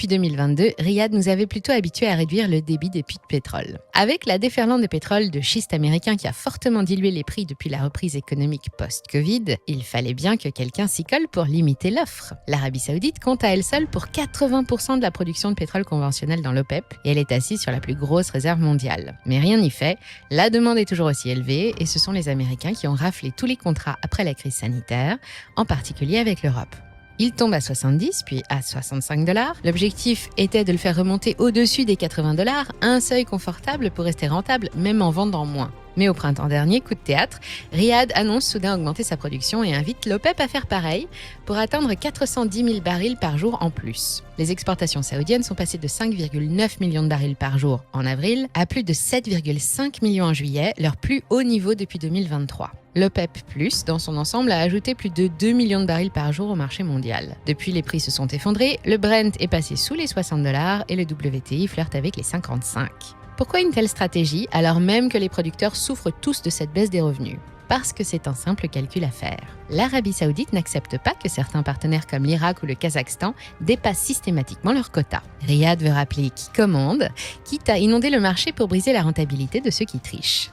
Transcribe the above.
Depuis 2022, Riyad nous avait plutôt habitués à réduire le débit des puits de pétrole. Avec la déferlante de pétrole de schiste américain qui a fortement dilué les prix depuis la reprise économique post-Covid, il fallait bien que quelqu'un s'y colle pour limiter l'offre. L'Arabie Saoudite compte à elle seule pour 80% de la production de pétrole conventionnel dans l'OPEP et elle est assise sur la plus grosse réserve mondiale. Mais rien n'y fait, la demande est toujours aussi élevée et ce sont les Américains qui ont raflé tous les contrats après la crise sanitaire, en particulier avec l'Europe. Il tombe à 70, puis à 65 $. L'objectif était de le faire remonter au-dessus des 80 $, un seuil confortable pour rester rentable, même en vendant moins. Mais au printemps dernier, coup de théâtre, Riyad annonce soudain augmenter sa production et invite l'OPEP à faire pareil pour atteindre 410 000 barils par jour en plus. Les exportations saoudiennes sont passées de 5,9 millions de barils par jour en avril à plus de 7,5 millions en juillet, leur plus haut niveau depuis 2023. L'OPEP+, dans son ensemble, a ajouté plus de 2 millions de barils par jour au marché mondial. Depuis, les prix se sont effondrés, le Brent est passé sous les 60 $ et le WTI flirte avec les 55. Pourquoi une telle stratégie alors même que les producteurs souffrent tous de cette baisse des revenus ? Parce que c'est un simple calcul à faire. L'Arabie Saoudite n'accepte pas que certains partenaires comme l'Irak ou le Kazakhstan dépassent systématiquement leurs quotas. Riyad veut rappeler qui commande, quitte à inonder le marché pour briser la rentabilité de ceux qui trichent.